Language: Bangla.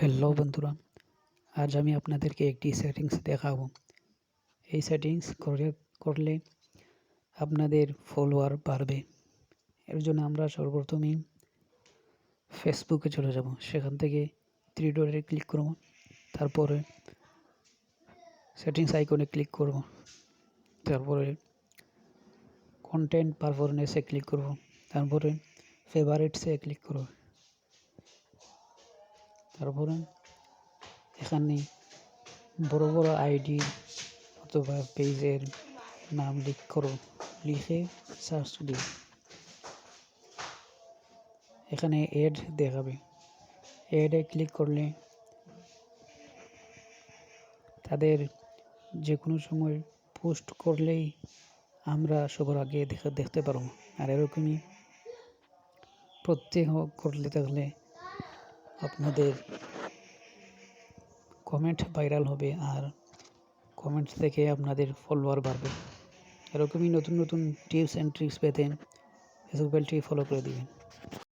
হ্যালো বন্ধুরা, আজ আমি আপনাদেরকে একটি সেটিংস দেখাবো। এই সেটিংস করলে আপনাদের ফলোয়ার বাড়বে। এর জন্য আমরা সর্বপ্রথমেই ফেসবুকে চলে যাব। সেখান থেকে থ্রি ডটে ক্লিক করব, তারপরে সেটিংস আইকনে ক্লিক করব, তারপরে কন্টেন্ট পারফরম্যান্সে ক্লিক করব, তারপরে ফেভারিটসে ক্লিক করব, তারপরে এখানে বড় বড় আইডি অথবা পেজের নাম লিখে সার্চ দিন। এখানে অ্যাড দেখাবে, অ্যাডে ক্লিক করলে তাদের যে কোনো সময় পোস্ট করলেই আমরা সবার আগে দেখতে পারবো। আর এরকমই প্রত্যেক করলে থাকলে আপনাদের কমেন্ট ভাইরাল হবে, আর কমেন্টস থেকে আপনাদের ফলোয়ার বাড়বে। এরকমই নতুন নতুন টিপস অ্যান্ড ট্রিক্স পেতে ফেসবুক পেজটি ফলো করে দিবেন।